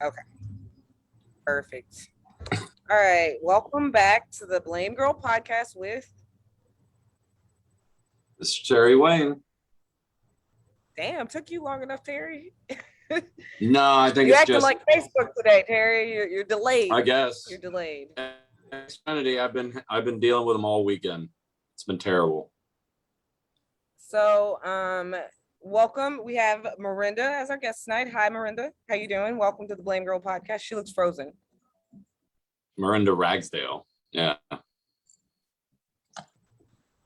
Okay, perfect. All right, welcome back to the Blamegirl podcast with. This is Terry Wayne. Damn, took you long enough, Terry. No, I think You're it's acting just like Facebook today, Terry. You're delayed. I guess You're delayed. Xfinity. I've been dealing with them all weekend. It's been terrible. So, welcome. We have Marinda as our guest tonight. Hi, Marinda. How you doing? Welcome to the Blamegirl podcast. She looks frozen. Marinda Ragsdale. Yeah.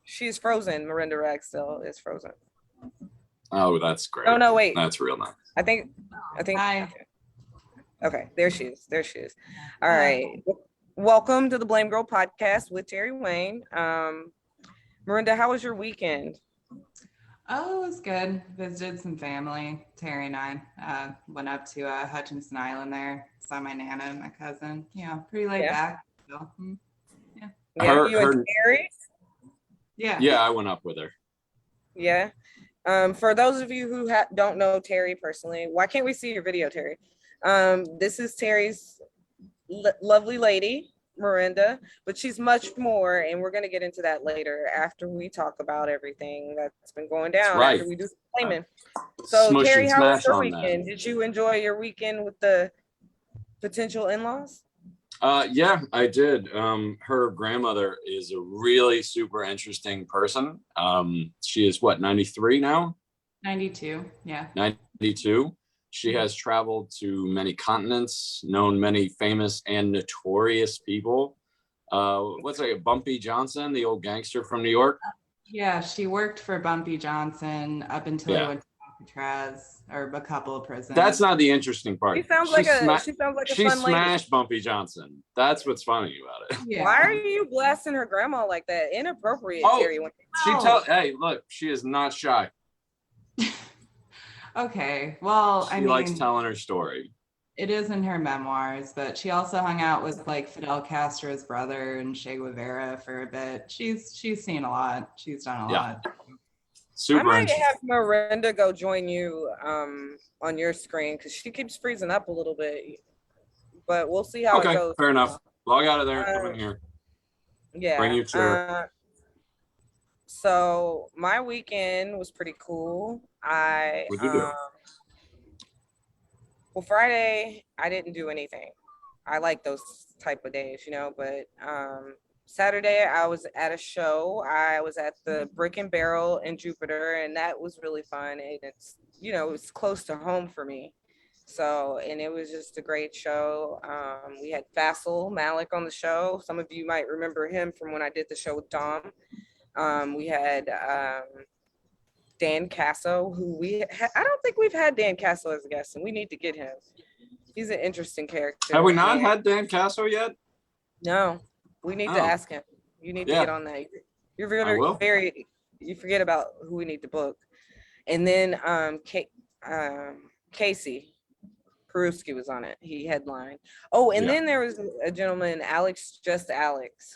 She's frozen. Marinda Ragsdale is frozen. Oh, that's great. Oh no, wait. That's real nice. I think. Hi. Okay, there she is. All right. Welcome to the Blamegirl podcast with Terry Wayne. Marinda, how was your weekend? Oh, it was good. Visited some family. Terry and I went up to Hutchinson Island there. Saw my nana and my cousin. Yeah, pretty laid back. So, Yeah, you and Terry? Yeah. Yeah, I went up with her. Yeah. For those of you who don't know Terry personally, why can't we see your video, Terry? This is Terry's lovely lady, Marinda, but she's much more, and we're going to get into that later after we talk about everything that's been going down. Right. After we do some claiming. So, Smush Terry, and how was smash your on weekend? that. Did you enjoy your weekend with the potential in-laws? Yeah, I did. Her grandmother is a really super interesting person. She is what, 93 now? 92. Yeah. 92. She has traveled to many continents, known many famous and notorious people. What's it, Bumpy Johnson, the old gangster from New York? Yeah, she worked for Bumpy Johnson up until he went to Alcatraz or a couple of prisons. That's not the interesting part. She sounds like a fun lady. She smashed Bumpy Johnson. That's what's funny about it. Yeah. Why are you blasting her grandma like that? Inappropriate, Terry. Hey, look, she is not shy. Okay, well, she likes telling her story. It is in her memoirs, but she also hung out with like Fidel Castro's brother and Che Guevara for a bit. She's seen a lot. She's done a lot. Super. I might have Marinda go join you on your screen because she keeps freezing up a little bit, but we'll see how it goes. Okay, fair enough. Log out of there and come in here. Yeah. Bring you to so my weekend was pretty cool. What'd you do? Well, Friday I didn't do anything. I like those type of days, but Saturday I was at a show. I was at the Brick and Barrel in Jupiter, and that was really fun. And it's it's close to home for me. So, and it was just a great show. We had Faisal Malik on the show. Some of you might remember him from when I did the show with Dom. We had Dan Casso, who I don't think we've had Dan Casso as a guest, and we need to get him. He's an interesting character. Have we not had Dan Casso yet? No, we need to ask him. You need to get on that. You're very you forget about who we need to book. And then Casey Peruski was on it. He headlined. Oh, and then there was a gentleman, Alex,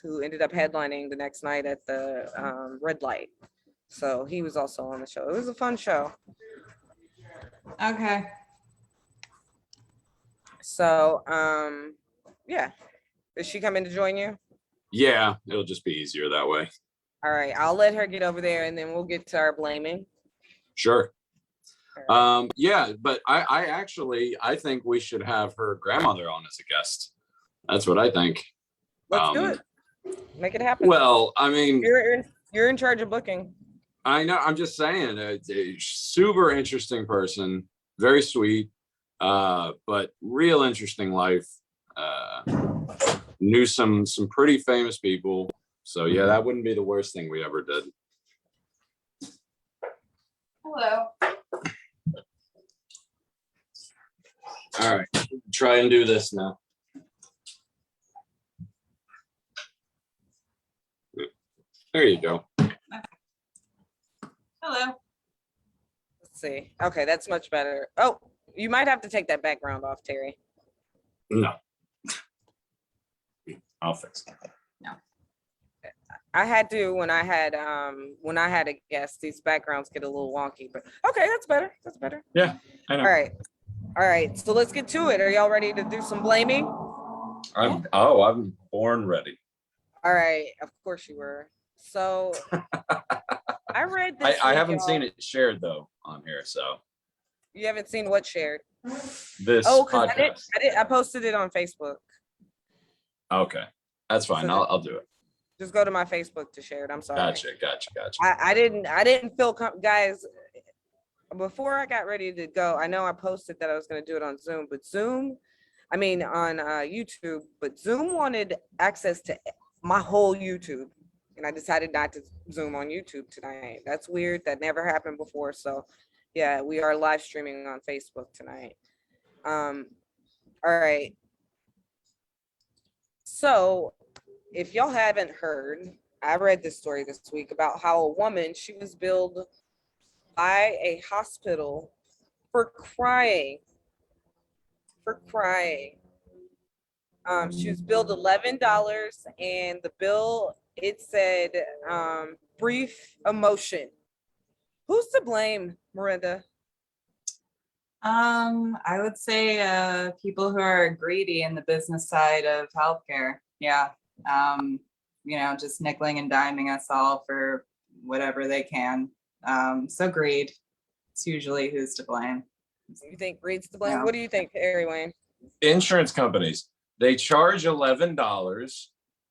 who ended up headlining the next night at the Red Light. So he was also on the show. It was a fun show. Okay. So, yeah. Is she coming to join you? Yeah, it'll just be easier that way. All right, I'll let her get over there, and then we'll get to our blaming. Sure. Yeah, but I think we should have her grandmother on as a guest. That's what I think. Let's do it. Make it happen. Well, I mean, you're in charge of booking. I know. I'm just saying, a super interesting person, very sweet, but real interesting life. Knew some pretty famous people. So yeah, that wouldn't be the worst thing we ever did. Hello. All right, try and do this now. There you go. Hello. Let's see. Okay, that's much better. Oh, you might have to take that background off, Terry. No. I'll fix it. No. I had to when I had a guest. These backgrounds get a little wonky, but okay, that's better. Yeah, I know. All right. All right, so let's get to it. Are y'all ready to do some blaming? I'm born ready. All right, of course you were. So I read this. I haven't seen it shared though on here, so You haven't seen what shared? this Because podcast. I posted it on Facebook. Okay, that's fine. So I'll do it. Just go to my Facebook to share it. I'm sorry. Gotcha. I didn't feel guys. Before I got ready to go, I know I posted that I was going to do it on Zoom, but on YouTube, but Zoom wanted access to my whole YouTube, and I decided not to Zoom on YouTube tonight. That's weird. That never happened before. So, yeah, we are live streaming on Facebook tonight. All right. So, if y'all haven't heard, I read this story this week about how a woman, she was billed by a hospital for crying. She was billed $11, and the bill, it said brief emotion. Who's to blame, Miranda? I would say people who are greedy in the business side of healthcare. Yeah. Just nickeling and diming us all for whatever they can. So greed. It's usually who's to blame. You think greed's to blame? Yeah. What do you think, Harry Wayne? Insurance companies, they charge $11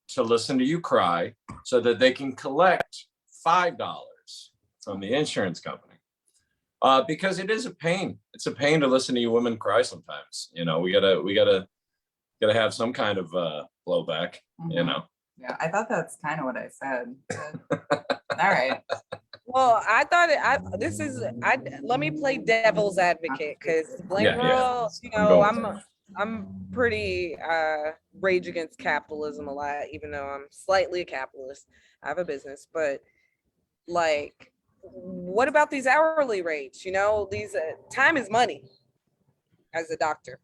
to listen to you cry so that they can collect $5 from the insurance company. Because it is a pain. It's a pain to listen to you women cry sometimes. You know, we gotta have some kind of blowback, you know. Yeah, I thought that's kind of what I said. All right. Well, I thought let me play devil's advocate, because Blamegirl, I'm pretty rage against capitalism a lot, even though I'm slightly a capitalist. I have a business, but like, what about these hourly rates? These time is money as a doctor.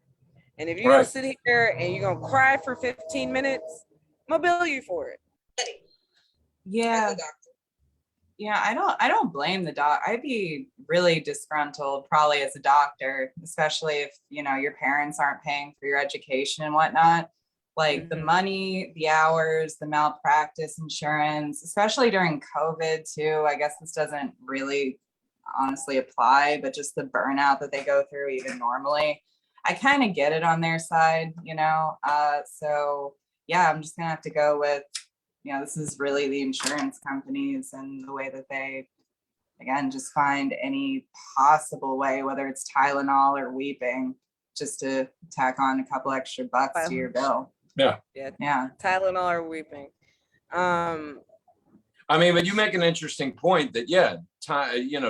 And if you're gonna sit here and you're gonna cry for 15 minutes, I'm gonna bill you for it. Yeah. Yeah, I don't blame the doc. I'd be really disgruntled probably as a doctor, especially if, your parents aren't paying for your education and whatnot. Like the money, the hours, the malpractice insurance, especially during COVID too. I guess this doesn't really honestly apply, but just the burnout that they go through even normally. I kind of get it on their side, so yeah, I'm just gonna have to go with, this is really the insurance companies and the way that they, again, just find any possible way, whether it's Tylenol or weeping, just to tack on a couple extra bucks to your bill. Yeah. Tylenol or weeping. But you make an interesting point that,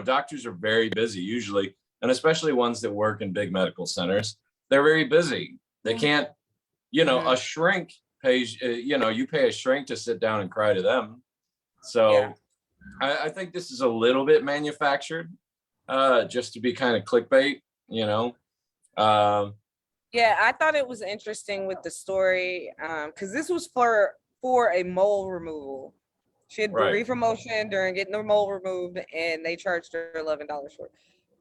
doctors are very busy usually, and especially ones that work in big medical centers. They're very busy. They can't, a shrink pays, you pay a shrink to sit down and cry to them. So I think this is a little bit manufactured, just to be kind of clickbait, Yeah, I thought it was interesting with the story, because this was for a mole removal. She had brief emotion during getting the mole removed, and they charged her $11 for it.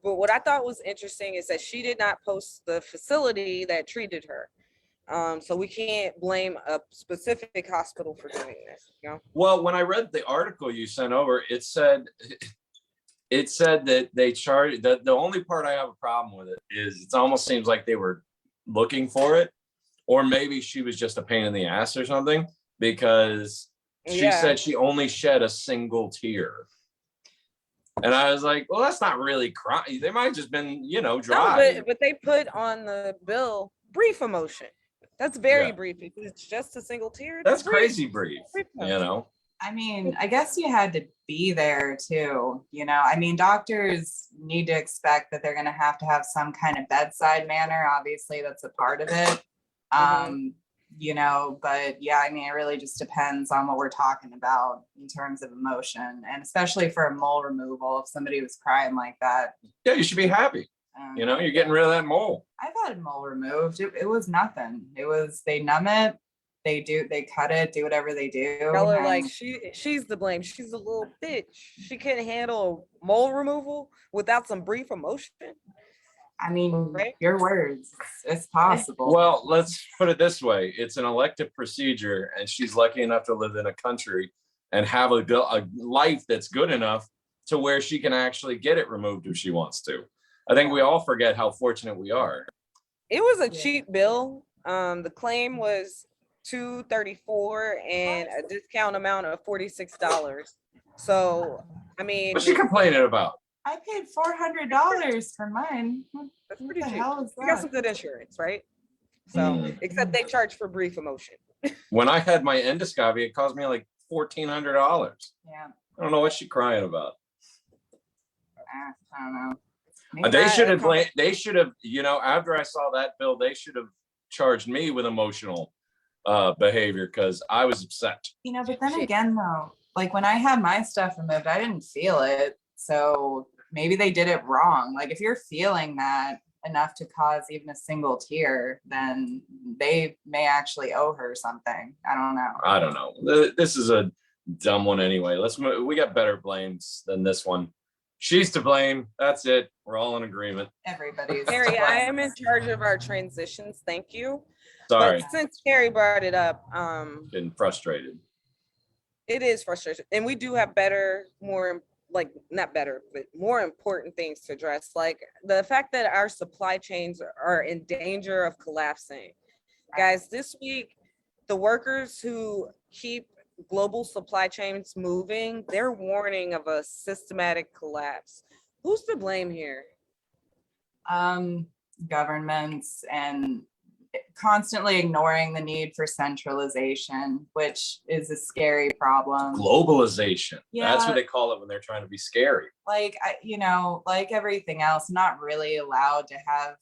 But what I thought was interesting is that she did not post the facility that treated her. So we can't blame a specific hospital for doing this, Well, when I read the article you sent over, it said that they charge, that the only part I have a problem with it is it almost seems like they were looking for it, or maybe she was just a pain in the ass or something, because she said she only shed a single tear. And I was like, well, that's not really crying. They might have just been, dry. No, but they put on the bill brief emotion. That's very brief. If it's just a single tear, that's crazy brief, I guess you had to be there too, doctors need to expect that they're going to have some kind of bedside manner. Obviously, that's a part of it. But yeah, it really just depends on what we're talking about in terms of emotion, and especially for a mole removal, if somebody was crying like that. Yeah, you should be happy. You're getting rid of that mole. I've had a mole removed. It was nothing. It was, they numb it, they cut it, do whatever they do. Y'all are like, she's to blame. She's a little bitch. She couldn't handle mole removal without some brief emotion. I mean, Right? your words, it's possible. Well, let's put it this way. It's an elective procedure, and she's lucky enough to live in a country and have a life that's good enough to where she can actually get it removed if she wants to. I think we all forget how fortunate we are. It was a cheap bill. The claim was $234 and a discount amount of $46. So, I mean, What's she complaining about? I paid $400 for mine. that's What pretty the cheap. hell is You got that? some good insurance, right? So, except they charge for brief emotion. When I had my endoscopy, it cost me like $1,400. Yeah, I don't know what she's crying about. I don't know. Maybe They that- should have blamed. They should have. After I saw that bill, they should have charged me with emotional behavior because I was upset. But then again, though, like when I had my stuff removed, I didn't feel it. So maybe they did it wrong. Like if you're feeling that enough to cause even a single tear, then they may actually owe her something. I don't know. I don't know. This is a dumb one anyway. Let's move. We got better blames than this one. She's to blame. That's it. We're all in agreement. Everybody's. Carrie, I am in charge of our transitions. Thank you. Sorry, But since Carrie brought it up, getting frustrated. it is frustrating. And we do have better, more like not better, but more important things to address. Like the fact that our supply chains are in danger of collapsing. Guys, this week, the workers who keep global supply chains moving, they're warning of a systematic collapse. Who's to blame here? Governments and constantly ignoring the need for centralization, which is a scary problem. Globalization. That's Yeah. what they call it when they're trying to be scary. Like like everything else, I'm not really allowed to have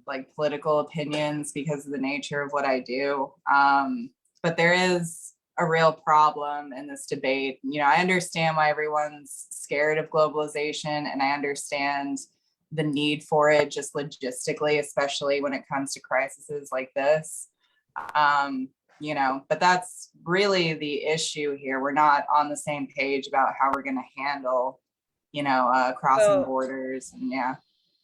like political opinions because of the nature of what I do. But there is a real problem in this debate. I understand why everyone's scared of globalization, and I understand the need for it just logistically, especially when it comes to crises like this. But that's really the issue here. We're not on the same page about how we're going to handle, crossing borders. And yeah.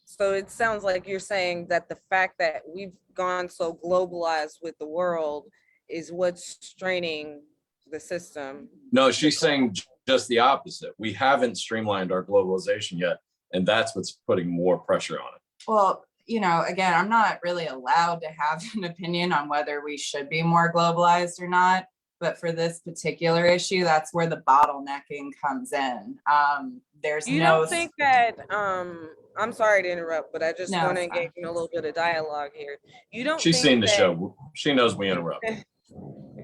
So it sounds like you're saying that the fact that we've gone so globalized with the world is what's straining the system. No, she's saying just the opposite. We haven't streamlined our globalization yet, and that's what's putting more pressure on it. Well, again, I'm not really allowed to have an opinion on whether we should be more globalized or not. But for this particular issue, that's where the bottlenecking comes in. You don't think that, I'm sorry to interrupt, but I just No, want to it's fine. engage in a little bit of dialogue here. You don't She's think seen the that- show. She knows we interrupt.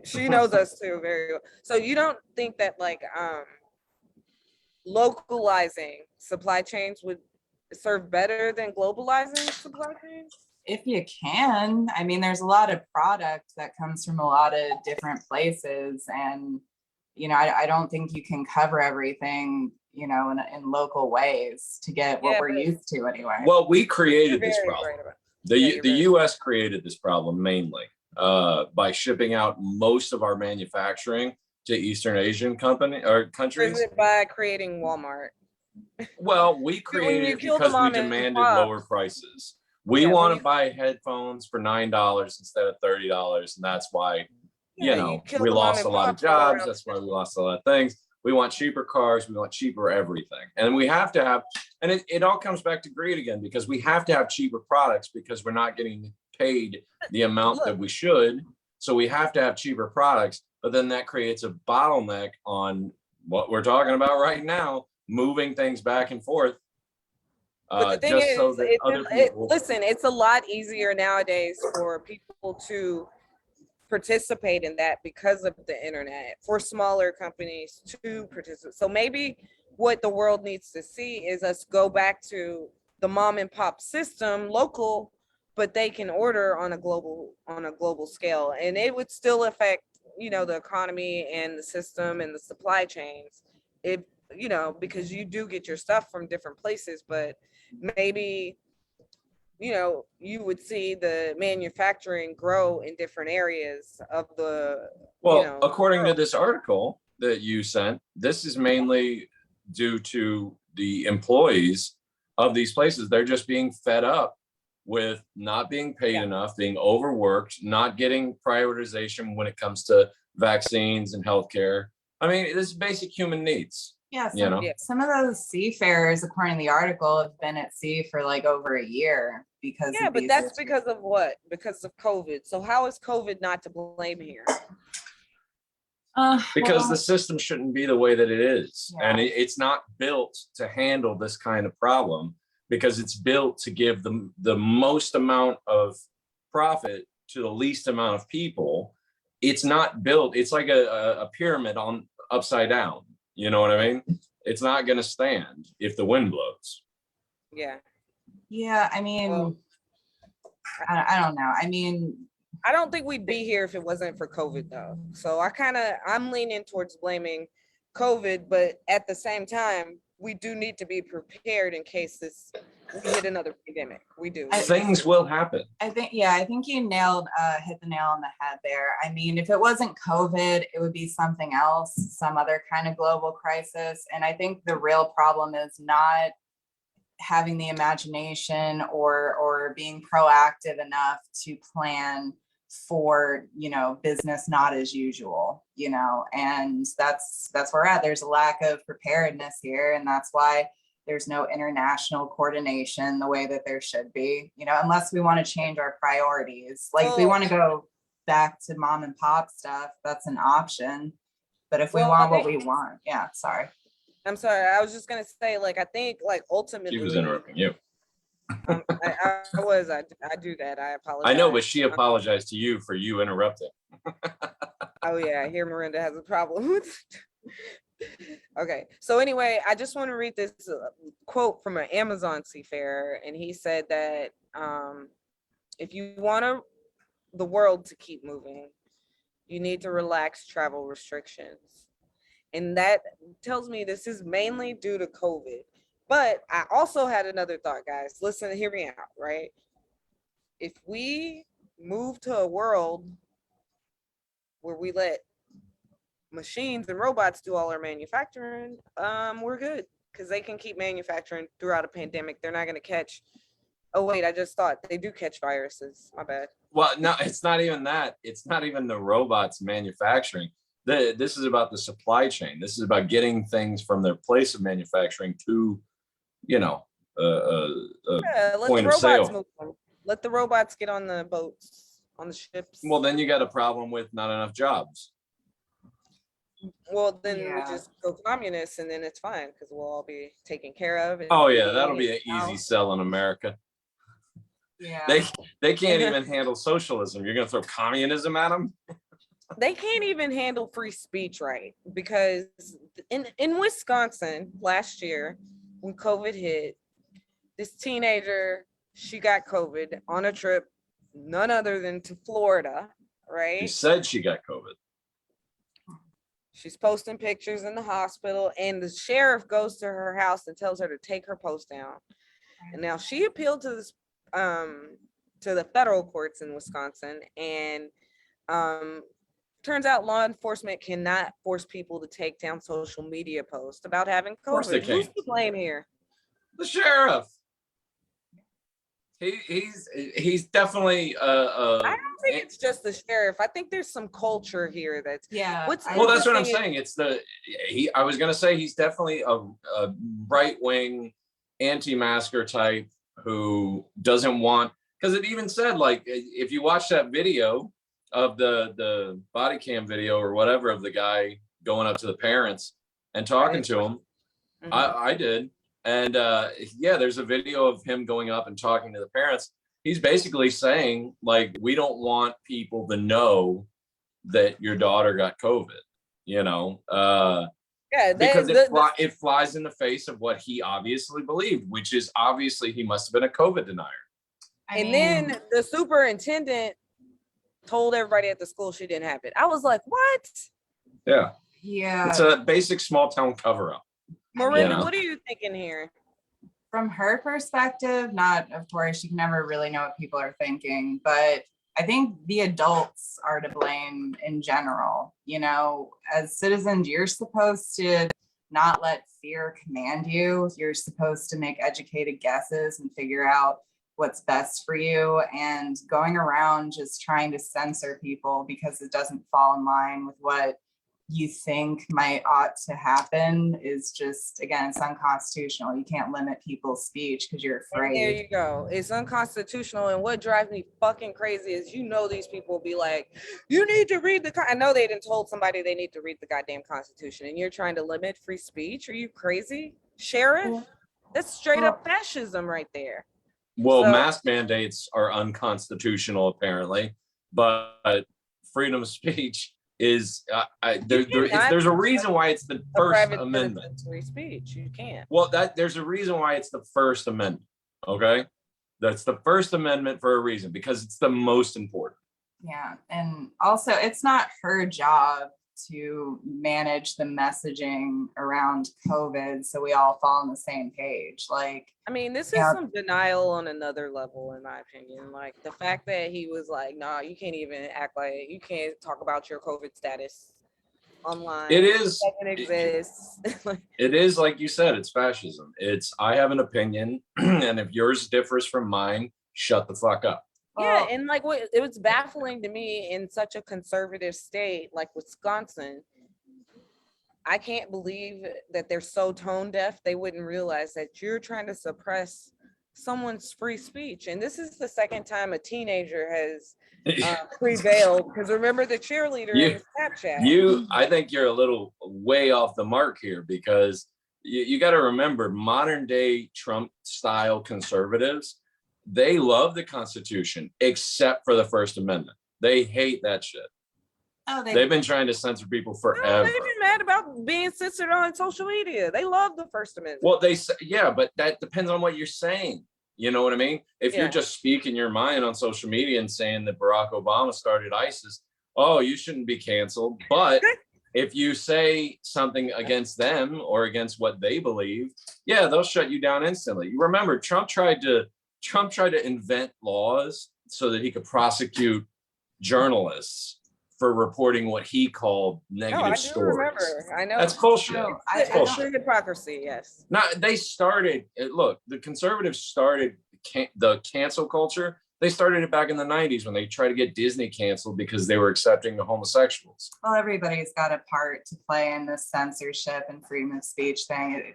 She knows us too very well. So you don't think that localizing supply chains would serve better than globalizing supply chains? If you can, I mean, there's a lot of product that comes from a lot of different places, and I don't think you can cover everything, in local ways to get what Yeah, we're but- used to anyway. Well, we created You're this very problem. right about The Yeah, you're the right. U.S. created this problem mainly by shipping out most of our manufacturing to Eastern Asian countries. Is it by creating Walmart? Well, we When created you it kill the because we mom and demanded pop. lower prices. We Yeah, when want to you- buy headphones for $9 instead of $30, and that's why Yeah, you kill we the mom lost a and lot of pops all jobs. around. That's why we lost a lot of things. We want cheaper cars. We want cheaper everything, and we have to have. And it all comes back to greed again, because we have to have cheaper products because we're not getting paid the amount that we should. So we have to have cheaper products, but then that creates a bottleneck on what we're talking about right now, moving things back and forth. But the thing just is, so that other people. listen, it's a lot easier nowadays for people to participate in that because of the internet, for smaller companies to participate. So maybe what the world needs to see is us go back to the mom and pop system, local, but they can order on a global scale, and it would still affect, the economy and the system and the supply chains. If, because you do get your stuff from different places, but maybe, you would see the manufacturing grow in different areas of the, Well, according to this article that you sent, this is mainly due to the employees of these places. They're just being fed up with not being paid Yeah. enough, being overworked, not getting prioritization when it comes to vaccines and healthcare. I mean, this is basic human needs. Yeah, You know? some of those seafarers, according to the article, have been at sea for like over a year because Yeah, of but these that's issues. because of what? Because of COVID. So how is COVID not to blame here? Because the system shouldn't be the way that it is. Yeah. And it's not built to handle this kind of problem, because it's built to give the most amount of profit to the least amount of people. It's not built, it's like a pyramid on upside down. You know what I mean? It's not going to stand if the wind blows. Yeah. Yeah, I mean, Well, I don't know. I mean, I don't think we'd be here if it wasn't for COVID though. So I'm leaning towards blaming COVID, but at the same time, we do need to be prepared in case we hit another pandemic. We do. Things will happen. I think you hit the nail on the head there. I mean, if it wasn't COVID, it would be something else, some other kind of global crisis. And I think the real problem is not having the imagination or being proactive enough to plan for, business not as usual, and that's where we're at. There's a lack of preparedness here, and that's why there's no international coordination the way that there should be, unless we want to change our priorities. Like if we want to go back to mom and pop stuff, that's an option. But if we want what we want, yeah, sorry. I'm sorry. I was just gonna say, I think, ultimately. She was interrupting you. I do that. I apologize. I know, but she apologized to you for you interrupting. Oh yeah, I hear Miranda has a problem with. Okay, so anyway, I just want to read this quote from an Amazon seafarer, and he said that if you want the world to keep moving, you need to relax travel restrictions. And that tells me this is mainly due to COVID. But I also had another thought, guys. Listen, hear me out, right? If we move to a world where we let machines and robots do all our manufacturing, we're good, because they can keep manufacturing throughout a pandemic. They're not going to catch. Oh, wait, I just thought they do catch viruses. My bad. Well, no, it's not even that. It's not even the robots manufacturing. This is about the supply chain. This is about getting things from their place of manufacturing to, point of sale. Let the robots get on the boats, on the ships. Well, then you got a problem with not enough jobs. Well, then we just go communist, and then it's fine, because we'll all be taken care of. Oh yeah, that'll be an easy sell in America. Yeah. They can't even handle socialism. You're gonna throw communism at them? They can't even handle free speech, right? Because in Wisconsin last year, when COVID hit, this teenager, she got COVID on a trip, none other than to Florida, right? She said she got COVID. She's posting pictures in the hospital, and the sheriff goes to her house and tells her to take her post down. And now she appealed to this to the federal courts in Wisconsin, and turns out law enforcement cannot force people to take down social media posts about having COVID. course they Who's can't. to blame here? The sheriff. He's definitely I don't think it's just the sheriff. I think there's some culture here that's well, that's what I'm saying. It's I was gonna say he's definitely a right-wing anti-masker type who doesn't want, because it even said, if you watch that video of the body cam video or whatever of the guy going up to the parents and talking to them, I did. And there's a video of him going up and talking to the parents. He's basically saying, we don't want people to know that your daughter got COVID, because it flies in the face of what he obviously believed, which is obviously he must have been a COVID denier. Then the superintendent told everybody at the school she didn't have it. I was like, what? Yeah. Yeah. It's a basic small town cover up. Marinda, what are you thinking here? From her perspective, of course, you can never really know what people are thinking, but I think the adults are to blame in general. As citizens, you're supposed to not let fear command you. You're supposed to make educated guesses and figure out what's best for you, and going around just trying to censor people because it doesn't fall in line with what you think might ought to happen is just, again, it's unconstitutional. You can't limit people's speech because you're And there afraid. you go. It's unconstitutional. And what drives me fucking crazy is, these people be like, you need to read I know they didn't told somebody they need to read the goddamn Constitution, and you're trying to limit free speech. Are you crazy, Sheriff? That's straight up fascism right there. Well, mask mandates are unconstitutional apparently, but freedom of speech is there's a reason why it's the First Amendment. Free speech, you can't. Well, there's a reason why it's the First Amendment. Okay, that's the First Amendment for a reason, because it's the most important. Yeah, and also it's not her job to manage the messaging around COVID so we all fall on the same page. Like, I mean, this is some denial on another level, in my opinion. Like the fact that he was like, nah, you can't even act like, you can't talk about your COVID status online. It is. It exists. It is, like you said, it's fascism. It's, I have an opinion, and if yours differs from mine, shut the fuck up. Yeah, and like it was baffling to me in such a conservative state like Wisconsin. I can't believe that they're so tone deaf they wouldn't realize that you're trying to suppress someone's free speech. And this is the second time a teenager has prevailed, because remember the cheerleader in Snapchat. I think you're a little way off the mark here, because you got to remember, modern day Trump style conservatives, they love the Constitution except for the First Amendment. They hate that shit. They've been trying to censor people forever. No, they've been mad about being censored on social media. They love the First Amendment. Well, they say, yeah, but that depends on what you're saying. You know what I mean? If you're just speaking your mind on social media and saying that Barack Obama started ISIS, oh, you shouldn't be canceled. But if you say something against them or against what they believe, yeah, they'll shut you down instantly. You remember, Trump tried to invent laws so that he could prosecute journalists for reporting what he called negative stories. Remember. I know. That's bullshit. That's bullshit. Hypocrisy, yes. Now, they started, look, the conservatives started the cancel culture. They started it back in the 90s when they tried to get Disney canceled because they were accepting the homosexuals. Well, everybody's got a part to play in this censorship and freedom of speech thing.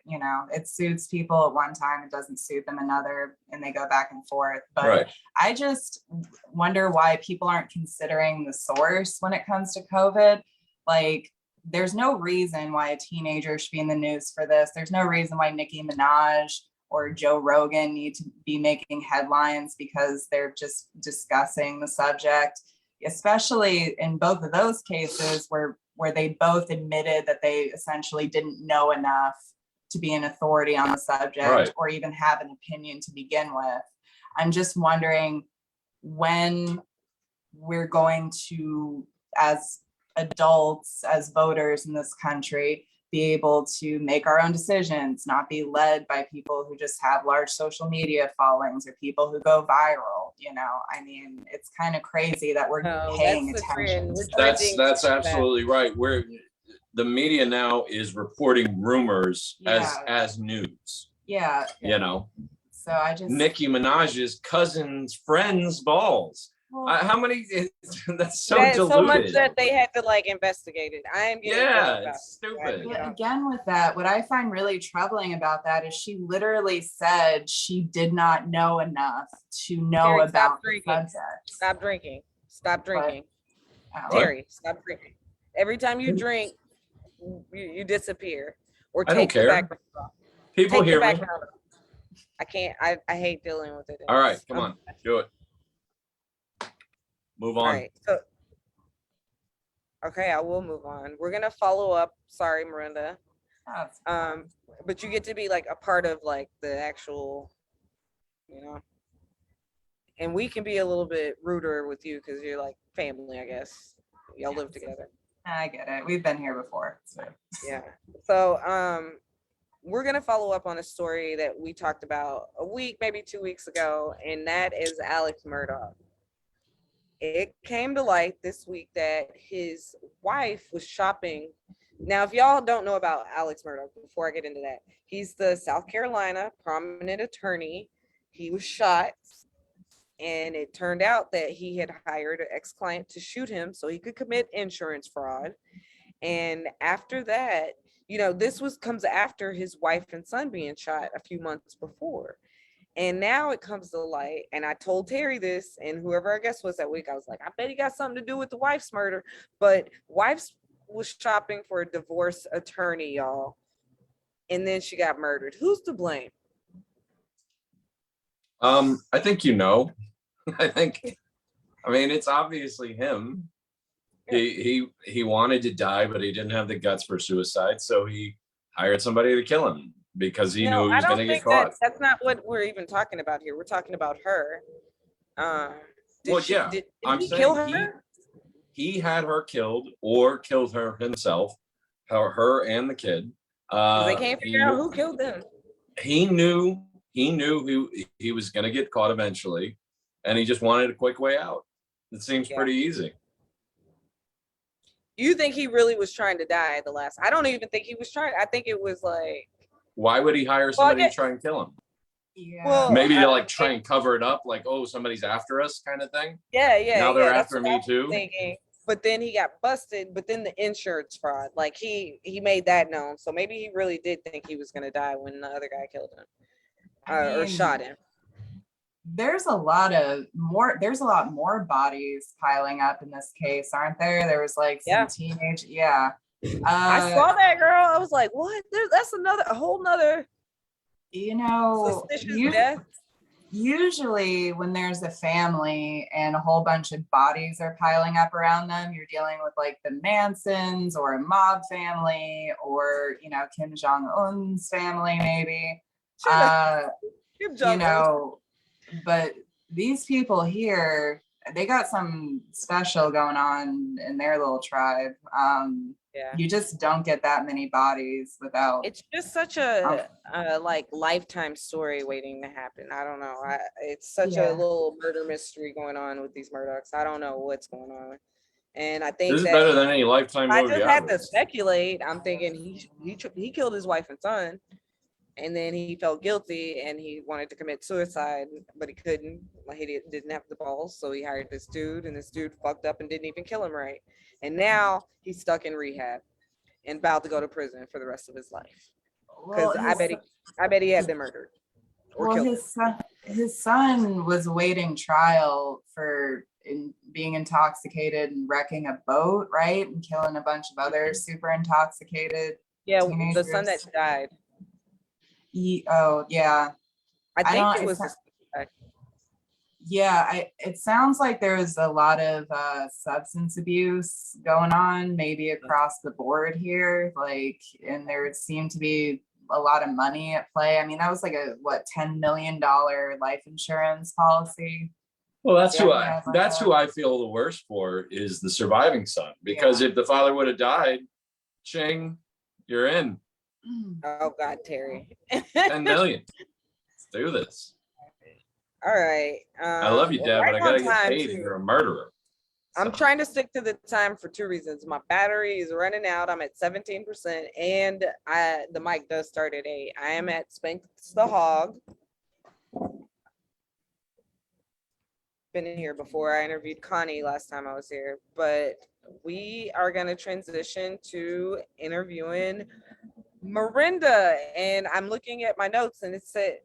It suits people at one time, it doesn't suit them another, and they go back and forth. But I just wonder why people aren't considering the source when it comes to COVID. Like, there's no reason why a teenager should be in the news for this. There's no reason why Nicki Minaj or Joe Rogan need to be making headlines because they're just discussing the subject, especially in both of those cases where they both admitted that they essentially didn't know enough to be an authority on the subject or even have an opinion to begin with. I'm just wondering when we're going to, as adults, as voters in this country, be able to make our own decisions, not be led by people who just have large social media followings or people who go viral. I mean, it's kind of crazy that we're paying attention. That's absolutely right. The media now is reporting rumors as news. Yeah. So I just, Nicki Minaj's cousin's friend's balls. How many? That's so diluted. So much that they had to investigate it. I am getting it's stupid. But again, with that, what I find really troubling about that is she literally said she did not know enough to know about the subject. Stop drinking. Stop drinking. Terry, stop drinking. Every time you drink, you disappear. Or I don't care. People hear me. I can't. I hate dealing with it. All right, come on, do it. Move on. All right. So, okay, I will move on. We're gonna follow up. Sorry, Miranda. But you get to be a part of the actual, and we can be a little bit ruder with you because you're family, I guess. Y'all live together. I get it. We've been here before. So. Yeah. So we're gonna follow up on a story that we talked about a week, maybe 2 weeks ago, and that is Alex Murdoch. It came to light this week that his wife was shopping. Now, if y'all don't know about Alex Murdoch, before I get into that, he's the South Carolina prominent attorney. He was shot And it turned out that he had hired an ex-client to shoot him so he could commit insurance fraud. And after that, this comes after his wife and son being shot a few months before. And now it comes to light. And I told Terry this, and whoever our guest was that week, I was like, I bet he got something to do with the wife's murder. But wife's was shopping for a divorce attorney, y'all. And then she got murdered. Who's to blame? I think I mean, it's obviously him. He wanted to die, but he didn't have the guts for suicide, so he hired somebody to kill him because he knew he was going to get caught. That's not what we're even talking about here. We're talking about her. Did he kill her? He had her killed or killed her himself, her and the kid. They can't figure out who killed them. He knew he was going to get caught eventually, and he just wanted a quick way out. It seems pretty easy. You think he really was trying to die at the last? I don't even think he was trying. I think it was like, why would he hire somebody to try and kill him? Yeah. Well, maybe to like try and cover it up, like, oh, somebody's after us kind of thing. Yeah. Now they're after me too. Thinking. But then he got busted, but then the insurance fraud, like he made that known. So maybe he really did think he was going to die when the other guy killed him or shot him. There's a lot more bodies piling up in this case, aren't there? There was like some teenage, I saw that, girl. I was like, what? That's a whole nother, suspicious death. Usually when there's a family and a whole bunch of bodies are piling up around them, you're dealing with like the Mansons or a mob family or, Kim Jong-un's family, maybe. But these people here, they got some special going on in their little tribe. You just don't get that many bodies without. It's just such a like lifetime story waiting to happen. I don't know. It's such a little murder mystery going on with these Murdochs. I don't know what's going on. And I think this is better than any Lifetime movie. I just had to speculate. I'm thinking he killed his wife and son. And then he felt guilty and he wanted to commit suicide, but he couldn't. Like, he didn't have the balls, so he hired this dude, and this dude fucked up and didn't even kill him right. And now he's stuck in rehab and about to go to prison for the rest of his life. Because I bet he had been murdered or killed. His son was awaiting trial for being intoxicated and wrecking a boat, right, and killing a bunch of other super intoxicated teenagers. The son that died. I think it was. It sounds like there was a lot of substance abuse going on, maybe across the board here. And there seemed to be a lot of money at play. I mean, that was like a $10 million life insurance policy. Well, that's who I feel the worst for is the surviving son, because if the father would have died, ching, you're in. Oh God, Terry. 10 million. Let's do this. All right. I love you, Dad, but I gotta get paid. You're a murderer. I'm trying to stick to the time for two reasons. My battery is running out. I'm at 17%, and the mic does start at 8. I am at Spanx the Hog. Been in here before. I interviewed Connie last time I was here, but we are going to transition to interviewing Marinda, and I'm looking at my notes, and it said,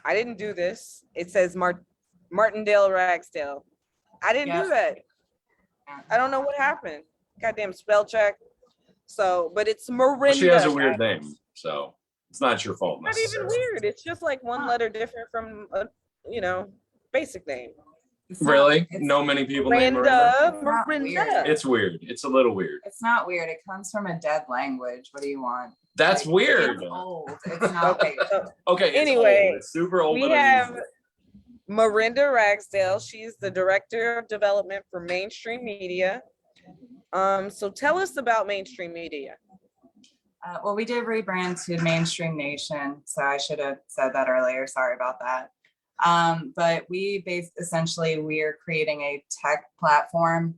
I didn't do this. It says Martindale Ragsdale. I didn't do that. I don't know what happened. Goddamn spell check. So, but it's Marinda. Well, she has a weird name, so it's not your fault. Not even weird. It's just like one letter different from a, basic name. Really? No many people named Marinda. It's weird. It's a little weird. It's not weird. It comes from a dead language. What do you want? That's weird. It's old. It's not okay. Anyway, it's super old. We have Marinda Ragsdale. She's the director of development for mainstream media. So tell us about mainstream media. Well, we did rebrand to Mainstream Nation, so I should have said that earlier. Sorry about that. But we're creating a tech platform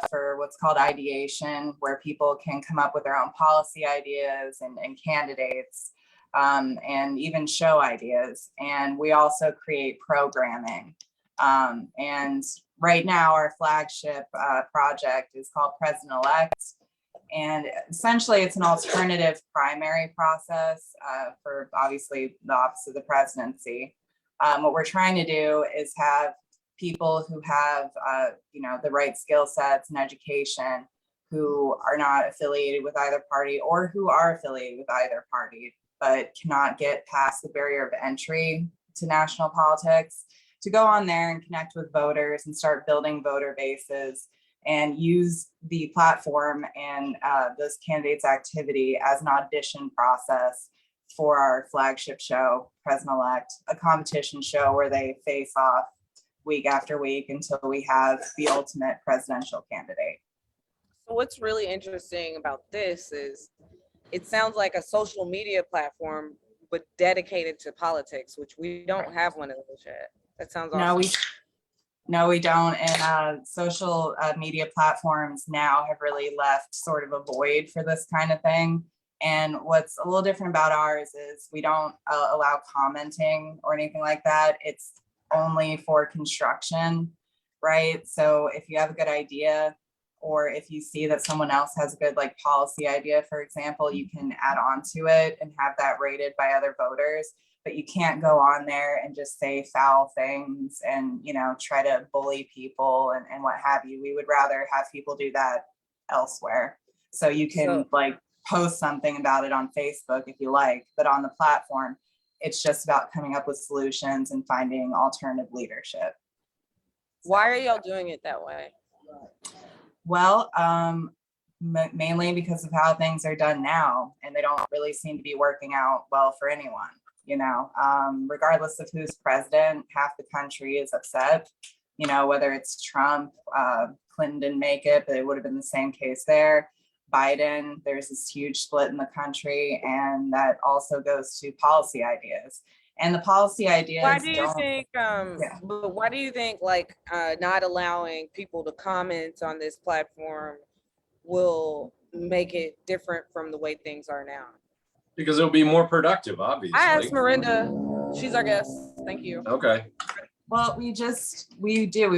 for what's called ideation, where people can come up with their own policy ideas and candidates, and even show ideas. And we also create programming. And right now our flagship project is called President-elect. And essentially it's an alternative primary process for obviously the office of the presidency. What we're trying to do is have people who have, the right skill sets and education, who are not affiliated with either party or who are affiliated with either party, but cannot get past the barrier of entry to national politics, to go on there and connect with voters and start building voter bases and use the platform and those candidates' activity as an audition process for our flagship show, President-elect, a competition show where they face off week after week until we have the ultimate presidential candidate. So what's really interesting about this is it sounds like a social media platform, but dedicated to politics, which we don't have one of those yet. That sounds awesome. No, we don't. And social media platforms now have really left sort of a void for this kind of thing. And what's a little different about ours is we don't allow commenting or anything like that. It's only for construction, right? So if you have a good idea, or if you see that someone else has a good policy idea, for example, you can add on to it and have that rated by other voters. But you can't go on there and just say foul things and, try to bully people and what have you. We would rather have people do that elsewhere. So you can post something about it on Facebook if you like, but on the platform, it's just about coming up with solutions and finding alternative leadership. Why are y'all doing it that way? Well, mainly because of how things are done now, and they don't really seem to be working out well for anyone. Regardless of who's president, half the country is upset, whether it's Trump, Clinton didn't make it, but it would have been the same case there. Biden, there's this huge split in the country, and that also goes to policy ideas. And the policy ideas. Why do you think? But why do you think not allowing people to comment on this platform will make it different from the way things are now? Because it'll be more productive, obviously. I asked Marinda. She's our guest. Thank you. Okay. Well, we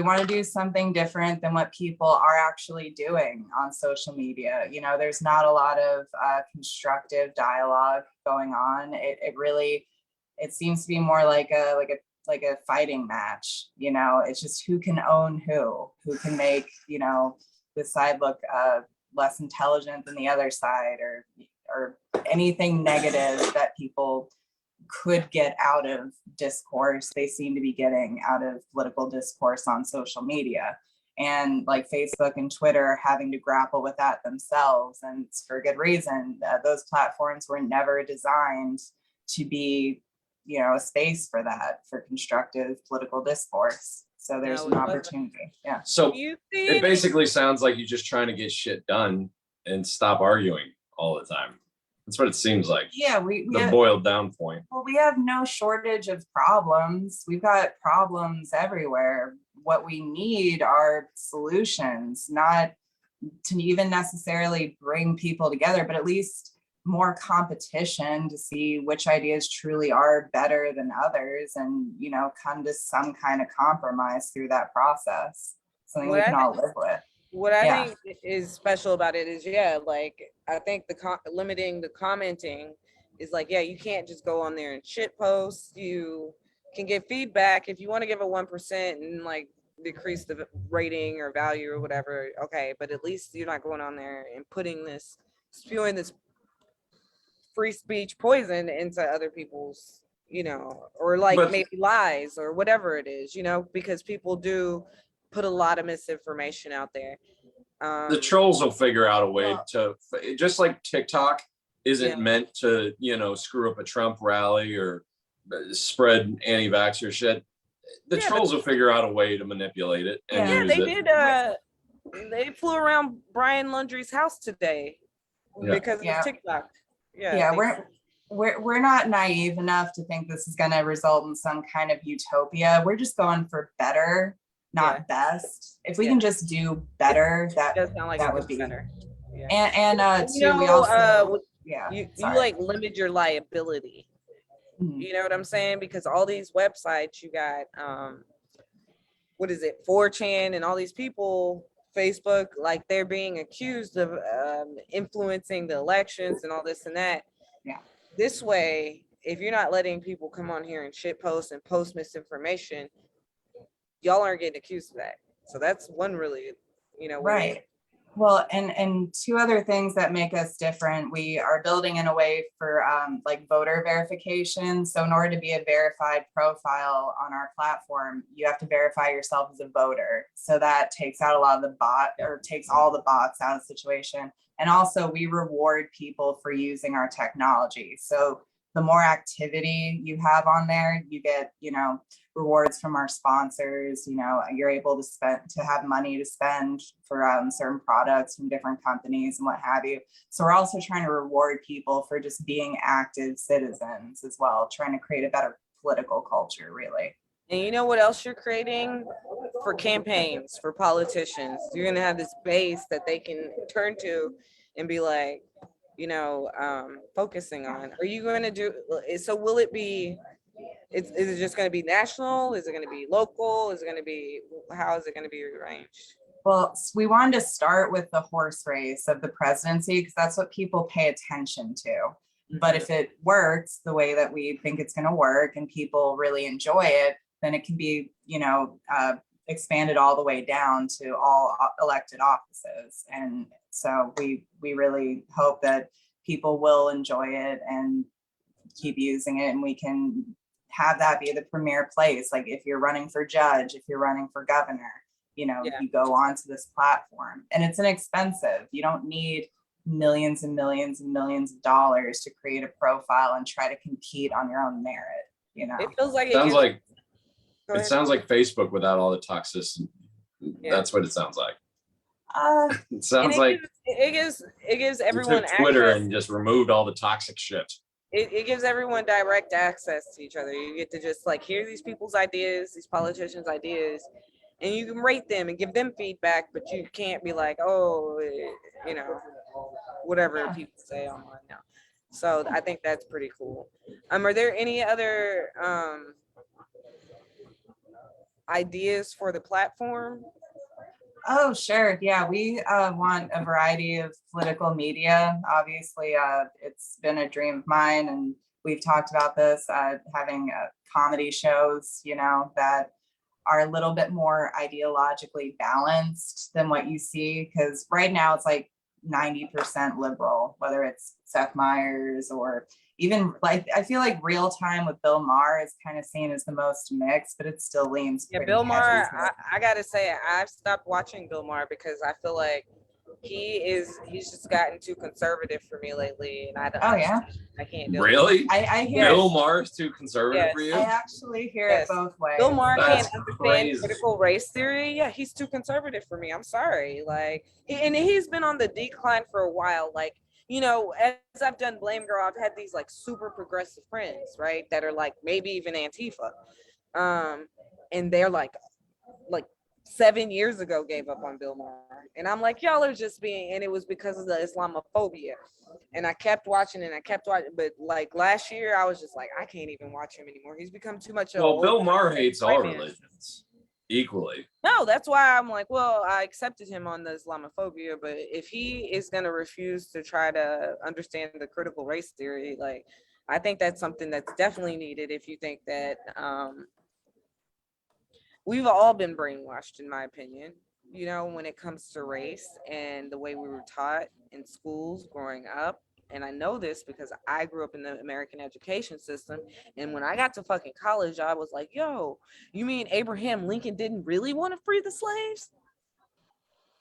want to do something different than what people are actually doing on social media. There's not a lot of constructive dialogue going on. It seems to be more like a fighting match. It's just who can own who can make, this side look less intelligent than the other side, or anything negative that people could get out of discourse, they seem to be getting out of political discourse on social media. And Facebook and Twitter are having to grapple with that themselves, and it's for good reason. Those platforms were never designed to be, a space for that, for constructive political discourse. So there's an opportunity. Yeah. So it basically sounds like you're just trying to get shit done and stop arguing all the time. That's what it seems like. Yeah, the boiled down point. Well, we have no shortage of problems. We've got problems everywhere. What we need are solutions, not to even necessarily bring people together, but at least more competition to see which ideas truly are better than others, and come to some kind of compromise through that process. Something we can all live with. What I think is special about it is, I think limiting the commenting is you can't just go on there and shit post. You can get feedback if you want to give a 1% and decrease the rating or value or whatever. Okay, but at least you're not going on there and spewing this free speech poison into other people's, or maybe lies or whatever it is, because people do put a lot of misinformation out there. The trolls will figure out a way to, just like TikTok isn't meant to, screw up a Trump rally or spread anti-vaxxer shit. The trolls will figure out a way to manipulate it. And use they did. They flew around Brian Laundrie's house today because of TikTok. We're not naive enough to think this is going to result in some kind of utopia. We're just going for better, not best. If we can just do better, that would be better. And we also you limit your liability. You know what I'm saying? Because all these websites, you got what is it, 4chan and all these people, Facebook, like they're being accused of influencing the elections and all this and that. Yeah. This way, if you're not letting people come on here and shit post and post misinformation, y'all aren't getting accused of that. So that's one really, Right. Well, and two other things that make us different. We are building in a way for like voter verification. So in order to be a verified profile on our platform, you have to verify yourself as a voter. So that takes out a lot of the takes all the bots out of the situation. And also we reward people for using our technology. So the more activity you have on there, you get, rewards from our sponsors. You're able to have money to spend for certain products from different companies and what have you. So we're also trying to reward people for just being active citizens as well, trying to create a better political culture, really. And you know what else you're creating? For campaigns, for politicians. You're going to have this base that they can turn to and be like, focusing on. Are you going to do, so will it be, is it just going to be national? Is it going to be local? Is it going to be, how is it going to be arranged? Well, we wanted to start with the horse race of the presidency because that's what people pay attention to. But if it works the way that we think it's going to work and people really enjoy it, then it can be, expanded all the way down to all elected offices. And so we really hope that people will enjoy it and keep using it, and we can have that be the premier place. Like if you're running for judge, if you're running for governor, you go onto this platform, and it's inexpensive. You don't need millions and millions and millions of dollars to create a profile and try to compete on your own merit. It feels like it sounds like Facebook without all the toxicity. Yeah. That's what it sounds like. It sounds like it gives everyone Twitter access. And just removed all the toxic shit. It gives everyone direct access to each other. You get to just like hear these people's ideas, these politicians' ideas, and you can rate them and give them feedback, but you can't be like, whatever people say online now. So I think that's pretty cool. Are there any other ideas for the platform? Oh, sure. Yeah, we want a variety of political media. Obviously, it's been a dream of mine, and we've talked about this, having comedy shows, that are a little bit more ideologically balanced than what you see. Because right now it's like 90% liberal, whether it's Seth Meyers or even like, I feel like Real Time with Bill Maher is kind of seen as the most mixed, but it still leans. Yeah, Bill Maher, I gotta say, I've stopped watching Bill Maher because I feel like he's just gotten too conservative for me lately, and I can't do really? it. I hear Bill Maher's too conservative for you? I actually hear it both ways. Bill Maher can't understand critical race theory. Yeah, he's too conservative for me. I'm sorry. Like, and he's been on the decline for a while. Like, as I've done Blamegirl, I've had these like super progressive friends, right? That are like maybe even Antifa. And they're like 7 years ago gave up on Bill Maher. And I'm like, y'all are just being, and it was because of the Islamophobia. And I kept watching, but like last year I was just like, I can't even watch him anymore. He's become too much. Well, Bill Maher hates all religions equally. No, that's why I'm like, well, I accepted him on the Islamophobia, but if he is going to refuse to try to understand the critical race theory, like, I think that's something that's definitely needed. If you think that we've all been brainwashed, in my opinion, when it comes to race and the way we were taught in schools growing up. And I know this because I grew up in the American education system. And when I got to fucking college, I was like, yo, you mean Abraham Lincoln didn't really want to free the slaves?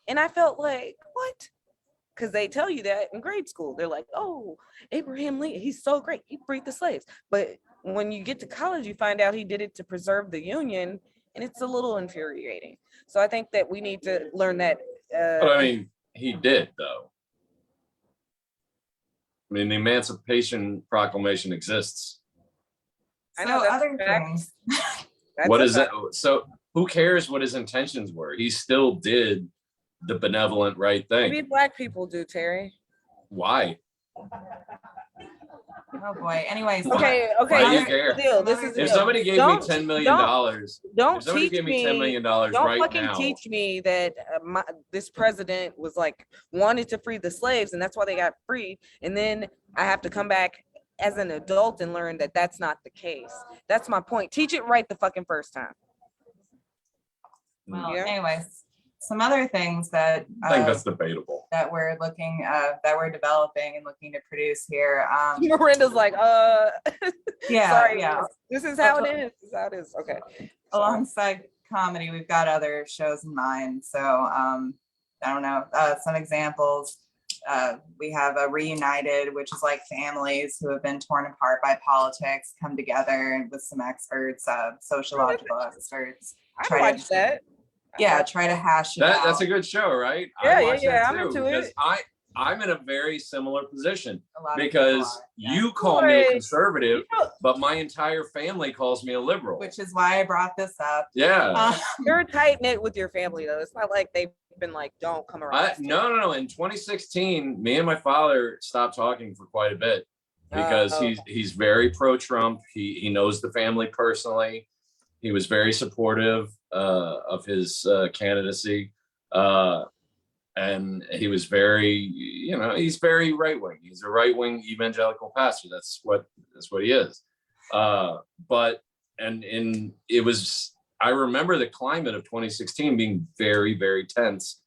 And I felt like, what? Because they tell you that in grade school. They're like, oh, Abraham Lincoln, he's so great. He freed the slaves. But when you get to college, you find out he did it to preserve the Union. And it's a little infuriating. So I think that we need to learn that. But I mean, he did, though. I mean, the Emancipation Proclamation exists. I know that's other things. What is that? So who cares what his intentions were? He still did the benevolent right thing. Maybe Black people do, Terry. Why? Oh boy. Anyways. Okay, Why do you this care? is the deal. This is the If deal. somebody gave me Don't- $10 million, don't if somebody teach gave me me $10 million Don't right fucking now, teach me that this president was like wanted to free the slaves and that's why they got freed. And then I have to come back as an adult and learn that that's not the case. That's my point. Teach it right the fucking first time. Well, Yeah. anyways, some other things that I think that's debatable. that we're looking that we're developing and looking to produce here. Miranda's like, Yeah, sorry, yeah. this is how it is. This is how it is. Okay. Alongside comedy, we've got other shows in mind. So I don't know, some examples. We have a Reunited, which is like families who have been torn apart by politics come together with some experts, sociological experts. I watched that. Yeah, try to hash it out. That's a good show, right? Yeah, I watched yeah, that I'm too, into because it. I'm in a very similar position A lot of because people are, yeah. you call me a Boy, conservative, you know- but my entire family calls me a liberal. Which is why I brought this up. Yeah. You're tight knit with your family though. It's not like they've been like, don't come around. No. In 2016, me and my father stopped talking for quite a bit because he's very pro-Trump. He knows the family personally. He was very supportive of his candidacy. And he was very, he's very right-wing. He's a right-wing evangelical pastor. That's what he is. I remember the climate of 2016 being very, very tense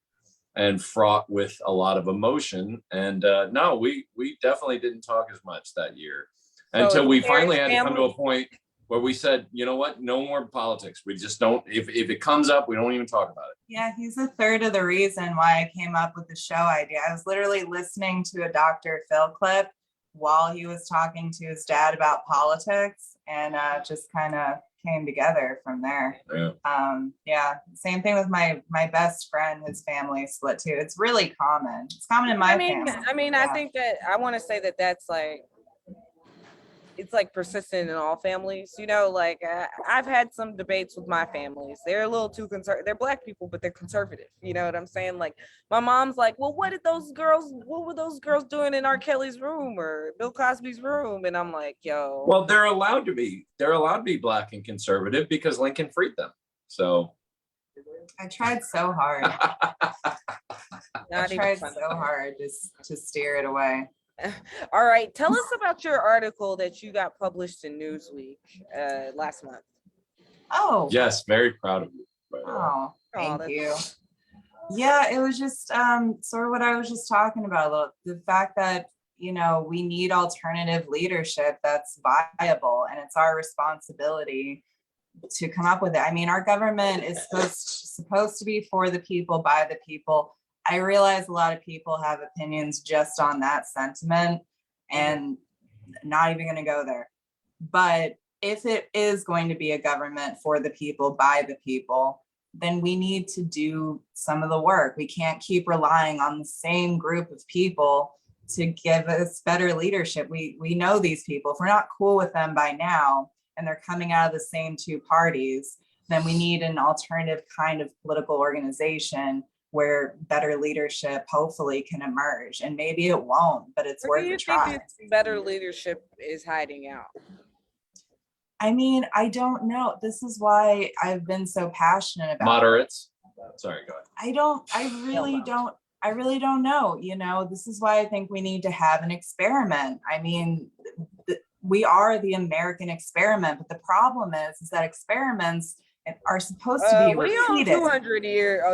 and fraught with a lot of emotion. And no, we definitely didn't talk as much that year until we finally had to come to a point where we said, you know what, no more politics. We just don't, if it comes up, we don't even talk about it. Yeah, he's a third of the reason why I came up with the show idea. I was literally listening to a Dr. Phil clip while he was talking to his dad about politics, and just kind of came together from there. Yeah. Same thing with my best friend. His family split too. It's really common. It's common in my family. I think that I want to say that that's like, it's like persistent in all families, like I've had some debates with my families. They're a little too conservative. They're Black people, but they're conservative. You know what I'm saying? Like my mom's like, well, what were those girls doing in R. Kelly's room or Bill Cosby's room? And I'm like, yo. Well, they're allowed to be Black and conservative because Lincoln freed them. So. I tried so hard. To steer it away. All right, tell us about your article that you got published in Newsweek last month. Oh. Yes, very proud of you. Oh, thank you. Yeah, it was just sort of what I was just talking about, the fact that, we need alternative leadership that's viable, and it's our responsibility to come up with it. I mean, our government is supposed to be for the people, by the people. I realize a lot of people have opinions just on that sentiment and not even going to go there. But if it is going to be a government for the people, by the people, then we need to do some of the work. We can't keep relying on the same group of people to give us better leadership. We know these people. If we're not cool with them by now and they're coming out of the same two parties, then we need an alternative kind of political organization where better leadership hopefully can emerge. And maybe it won't, but it's worth a try. Do you think better leadership is hiding out? I mean, I don't know. This is why I've been so passionate about moderates. Sorry, go ahead. I really don't know. This is why I think we need to have an experiment. I mean, we are the American experiment, but the problem is that experiments are supposed to be repeated.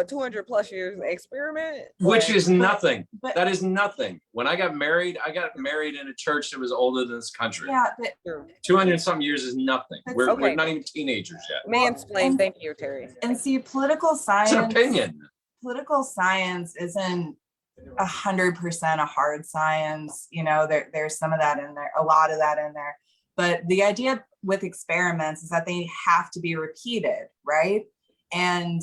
200 plus years experiment, which is nothing. That is nothing. When I got married in a church that was older than this country. Yeah, 200 something years is nothing. We're not even teenagers yet. Mansplain. Thank you, Terry. And see, political science. It's an opinion. Political science isn't 100% a hard science. There's some of that in there, a lot of that in there. But the idea with experiments is that they have to be repeated, right? And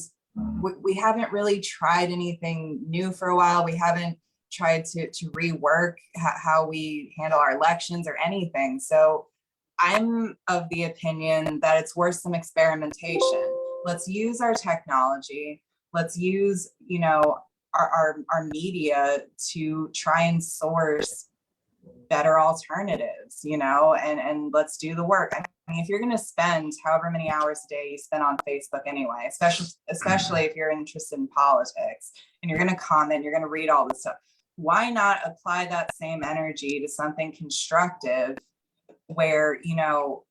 we haven't really tried anything new for a while. We haven't tried to rework how we handle our elections or anything. So I'm of the opinion that it's worth some experimentation. Let's use our technology. Let's use, our media to try and source better alternatives, you know, and let's do the work. I mean, if you're going to spend however many hours a day you spend on Facebook anyway, especially if you're interested in politics and you're going to comment, you're going to read all this stuff, why not apply that same energy to something constructive where, you know,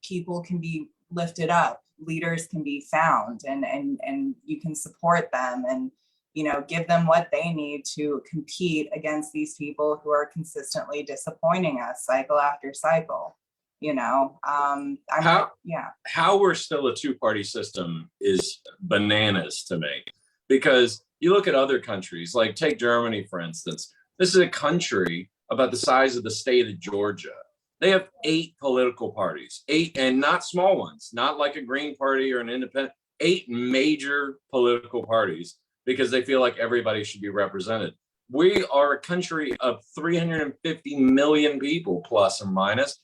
people can be lifted up, leaders can be found, and you can support them and, you know, give them what they need to compete against these people who are consistently disappointing us cycle after cycle, you know. How we're still a two-party system is bananas to me, because you look at other countries, like take Germany, for instance. This is a country about the size of the state of Georgia. They have 8 political parties, 8, and not small ones, not like a Green Party or an independent, 8 major political parties, because they feel like everybody should be represented. We are a country of 350 million people, plus or minus,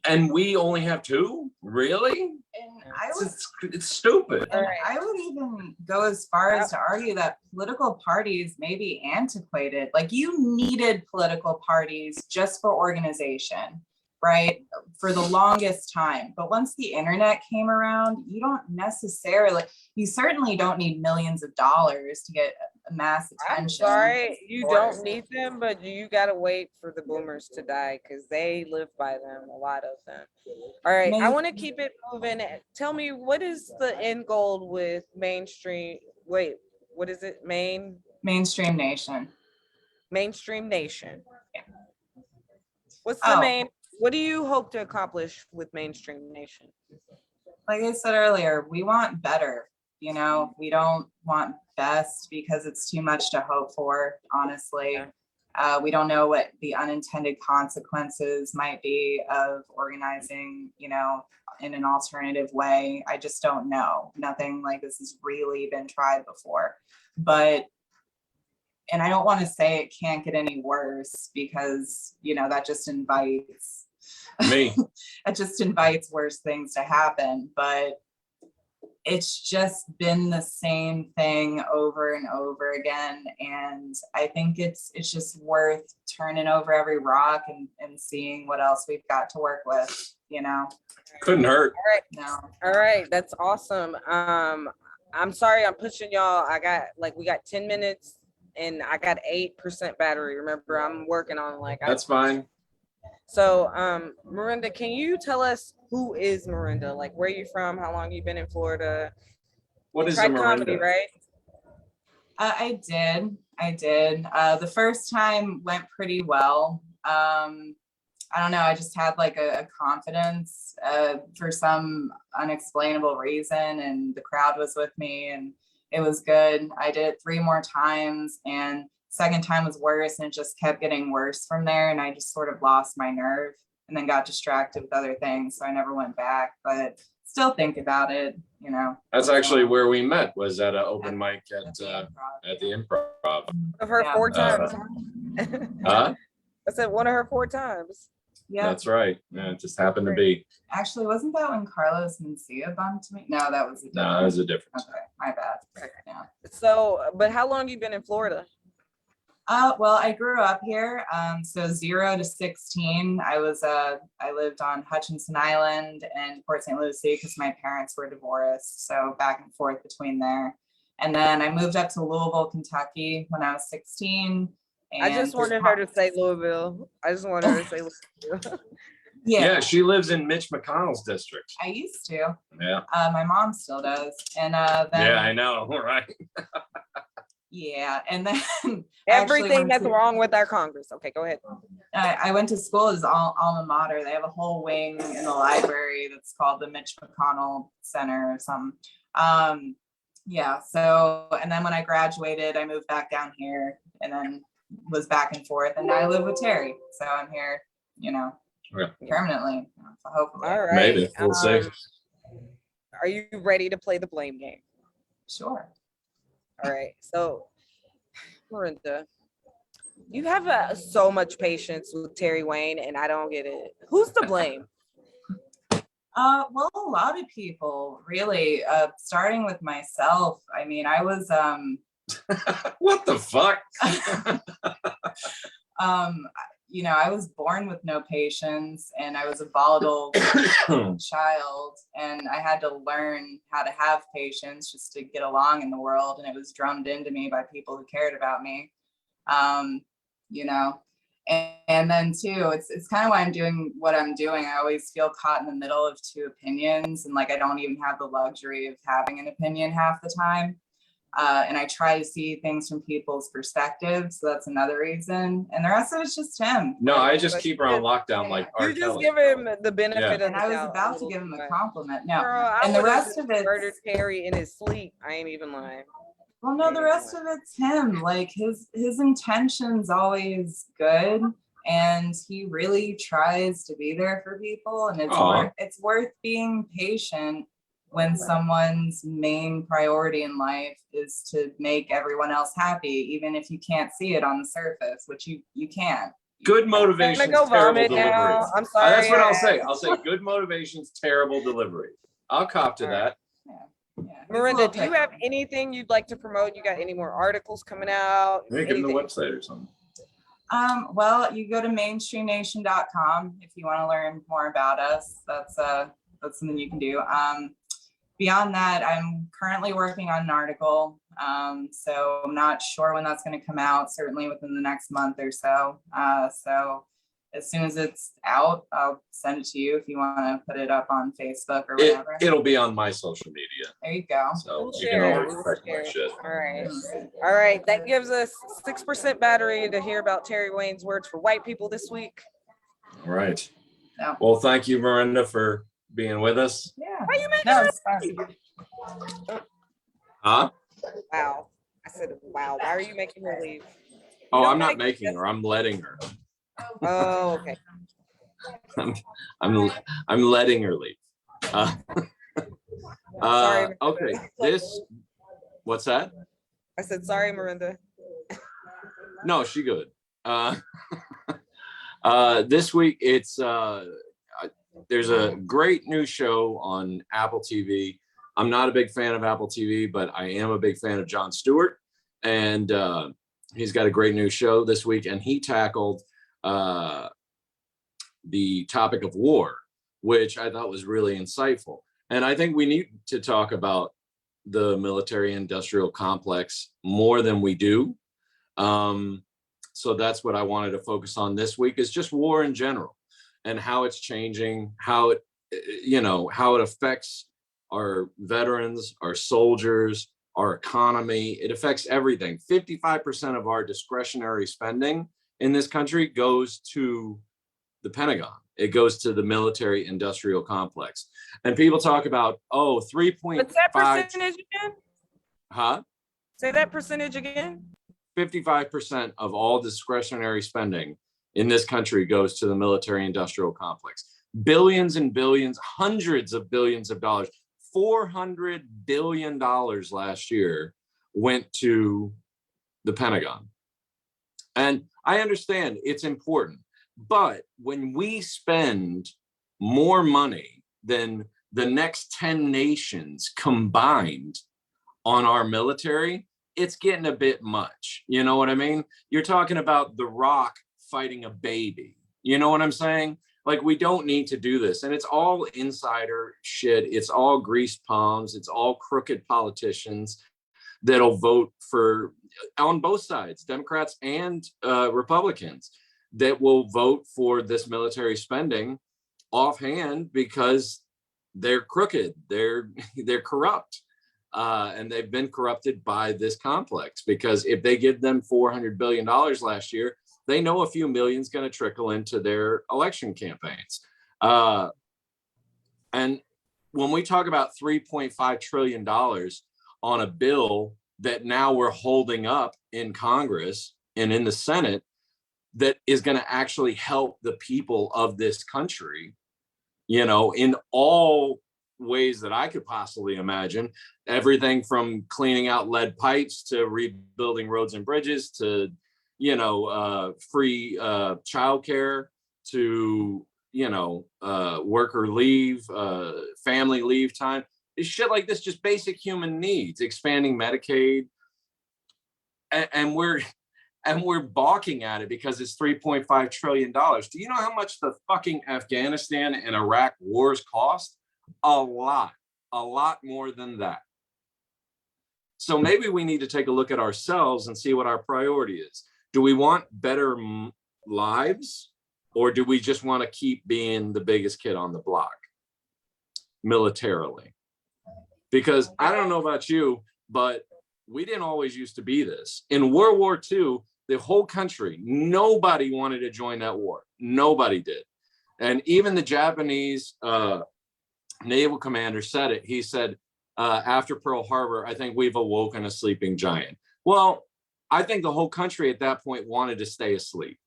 and we only have 2? Really? And it's stupid. And I would even go as far as to argue that political parties may be antiquated. Like, you needed political parties just for organization, right? For the longest time. But once the internet came around, you certainly don't need millions of dollars to get mass attention. I'm sorry, you don't need them, but you gotta wait for the boomers to die, because they live by them, a lot of them. All right, I want to keep it moving. Tell me, what is the end goal with mainstream? Wait, what is it? Mainstream Nation. Mainstream Nation. Yeah. What's the main? What do you hope to accomplish with Mainstream Nation? Like I said earlier, we want better. You know, we don't want best, because it's too much to hope for, honestly. We don't know what the unintended consequences might be of organizing, you know, in an alternative way. I just don't know. Nothing like this has really been tried before. But, and I don't want to say it can't get any worse, because, you know, that just invites me. It just invites worse things to happen. But it's just been the same thing over and over again. And I think it's just worth turning over every rock and seeing what else we've got to work with, you know. Couldn't hurt. All right. No. All right. That's awesome. I'm sorry I'm pushing y'all. We got 10 minutes and I got 8% battery. Remember, I'm working on That's fine. So, Marinda, can you tell us who is Marinda? Like, where are you from? How long you been in Florida? What is a Marinda? Comedy, right? I did. The first time went pretty well. I don't know. I just had like a confidence for some unexplainable reason, and the crowd was with me, and it was good. I did it 3 more times, and second time was worse, and it just kept getting worse from there. And I just sort of lost my nerve and then got distracted with other things. So I never went back, but still think about it, you know. That's actually where we met, was at an open mic at the Improv. Of her 4 times. Huh? I said one of her 4 times. Yeah. That's right. Yeah, it just happened to be. Actually, wasn't that when Carlos Mencia bumped me? No, that was a different. No, that was a different. Okay, my bad. Yeah. So, but how long you been in Florida? Well, I grew up here. So 0 to 16, I lived on Hutchinson Island and Port St. Lucie because my parents were divorced. So back and forth between there. And then I moved up to Louisville, Kentucky when I was 16. And I just wanted her to say Louisville. I just wanted her to say Louisville. Yeah, she lives in Mitch McConnell's district. I used to. Yeah. My mom still does. And then, yeah, I know. Right. Yeah, and then everything that's wrong with our Congress. Okay, go ahead. I went to school as alma mater. They have a whole wing in the library that's called the Mitch McConnell Center or something. Yeah, so, and then when I graduated, I moved back down here and then was back and forth. And now I live with Terry. So I'm here, you know, permanently. So hopefully. All right. Maybe. We'll see. Are you ready to play the blame game? Sure. All right, so Marinda, you have so much patience with Terry Wayne, and I don't get it. Who's to blame? Well, a lot of people, really. Starting with myself. I mean, I was what the fuck? You know, I was born with no patience, and I was a volatile child, and I had to learn how to have patience just to get along in the world. And it was drummed into me by people who cared about me. You know, and then too, it's kind of why I'm doing what I'm doing. I always feel caught in the middle of two opinions, and like I don't even have the luxury of having an opinion half the time. And I try to see things from people's perspectives. So that's another reason. And the rest of it's just him. No, I just keep her on lockdown like R. You just Kelly. give him the benefit of And the I was doubt about a to give him little a bit. compliment. No. Girl, I And the would've rest of it, murdered Terry in his sleep. I ain't even lying. well, no, the rest of it's him. Like his intention's always good, and he really tries to be there for people. And it's worth being patient when someone's main priority in life is to make everyone else happy, even if you can't see it on the surface, which you can't. Good motivation, I'm gonna go terrible vomit delivery. now. I'm sorry. That's what I'll say. I'll say good motivation's terrible delivery. I'll cop to that. Yeah. Miranda, do you have anything you'd like to promote? You got any more articles coming out? Maybe give them the website or something. Well, you go to mainstreamnation.com if you want to learn more about us. That's something you can do. Beyond that, I'm currently working on an article. So I'm not sure when that's going to come out, certainly within the next month or so. So as soon as it's out, I'll send it to you if you want to put it up on Facebook or whatever. It'll be on my social media. There you go. So We'll you can share always it. check my shit. All right. All right. That gives us 6% battery to hear about Terry Wayne's words for white people this week. All right. Yeah. Well, thank you, Miranda, for being with us. Yeah. Why you making No, her it's fine. Huh? Wow. I said, wow. Why are you making her leave? Oh, don't I'm not make- making her. I'm letting her. Oh, okay. I'm letting her leave. Sorry. Okay. What's that? I said, sorry, Miranda. No, she good. This week it's there's a great new show on Apple TV. I'm not a big fan of Apple TV, but I am a big fan of Jon Stewart, and he's got a great new show this week, and he tackled the topic of war, which I thought was really insightful. And I think we need to talk about the military industrial complex more than we do. So that's what I wanted to focus on this week, is just war in general and how it's changing, how it affects our veterans, our soldiers, our economy. It affects everything. 55% of our discretionary spending in this country goes to the Pentagon. It goes to the military industrial complex. And people talk about, 3.5. What's that percentage again? Huh? Say that percentage again. 55% of all discretionary spending in this country goes to the military industrial complex. Billions and billions, hundreds of billions of dollars, $400 billion last year went to the Pentagon. And I understand it's important, but when we spend more money than the next 10 nations combined on our military, it's getting a bit much. You know what I mean? You're talking about The Rock fighting a baby. You know what I'm saying? Like, we don't need to do this. And it's all insider shit. It's all greased palms. It's all crooked politicians that'll vote for, on both sides, Democrats and Republicans, that will vote for this military spending offhand because they're crooked. They're corrupt. And they've been corrupted by this complex, because if they give them $400 billion last year, they know a few million's going to trickle into their election campaigns. And when we talk about $3.5 trillion on a bill that now we're holding up in Congress and in the Senate, that is going to actually help the people of this country, in all ways that I could possibly imagine, everything from cleaning out lead pipes to rebuilding roads and bridges to, free childcare to, worker leave, family leave time. It's shit like this, just basic human needs, expanding Medicaid. And and we're balking at it because it's $3.5 trillion. Do you know how much the fucking Afghanistan and Iraq wars cost? A lot more than that. So maybe we need to take a look at ourselves and see what our priority is. Do we want better lives, or do we just want to keep being the biggest kid on the block militarily? Because I don't know about you, but we didn't always used to be this. In World War II, the whole country, nobody wanted to join that war. Nobody did. And even the Japanese naval commander said it. He said, after Pearl Harbor, I think we've awoken a sleeping giant. Well, I think the whole country at that point wanted to stay asleep.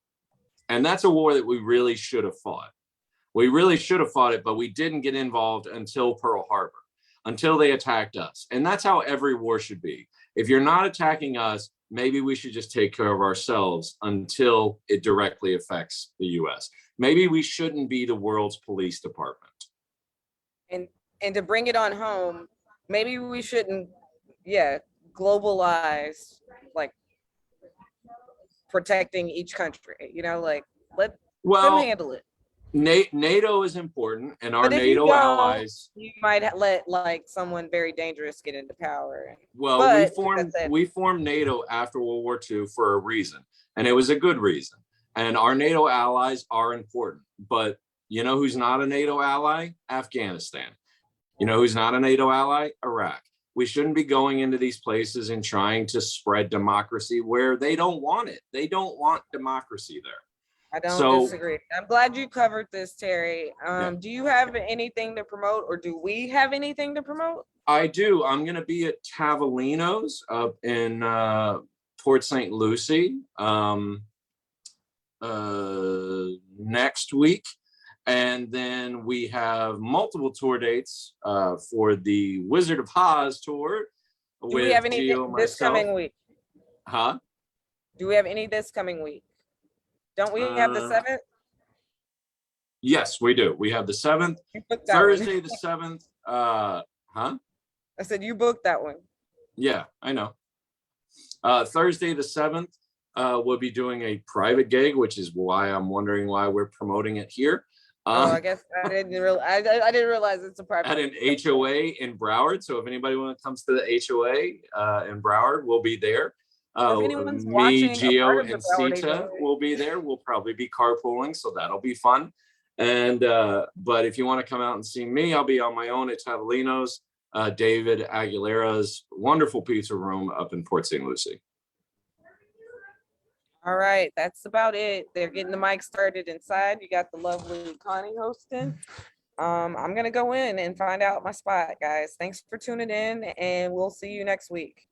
And that's a war that we really should have fought. We really should have fought it, but we didn't get involved until Pearl Harbor, until they attacked us. And that's how every war should be. If you're not attacking us, maybe we should just take care of ourselves until it directly affects the US. Maybe we shouldn't be the world's police department. And to bring it on home, maybe we shouldn't, globalize, like, protecting each country, like, let them handle it. NATO is important, and our NATO allies. You might let like someone very dangerous get into power. Well, we formed NATO after World War II for a reason, and it was a good reason. And our NATO allies are important, but you know who's not a NATO ally? Afghanistan. You know who's not a NATO ally? Iraq. We shouldn't be going into these places and trying to spread democracy where they don't want it. They don't want democracy there. I don't disagree. I'm glad you covered this, Terry. Do you have anything to promote, or do we have anything to promote? I do. I'm going to be at Tavolino's up in Port St. Lucie next week. And then we have multiple tour dates for the Wizard of Oz tour. Do we have anything this coming week? Huh? Do we have any this coming week? Don't we have the 7th? Yes, we do. We have the 7th. Thursday the 7th. Huh? I said you booked that one. Yeah, I know. Thursday the 7th, we'll be doing a private gig, which is why I'm wondering why we're promoting it here. I guess I didn't realize. I didn't realize it's a private. At an HOA in Broward. So if anybody comes to the HOA in Broward, we'll be there. Me, Gio, and Sita will be there. We'll probably be carpooling, so that'll be fun. And but if you want to come out and see me, I'll be on my own at Tavolino's, David Aguilera's wonderful pizza room up in Port St. Lucie. All right, that's about it. They're getting the mic started inside. You got the lovely Connie hosting. I'm gonna go in and find out my spot, guys. Thanks for tuning in, and we'll see you next week.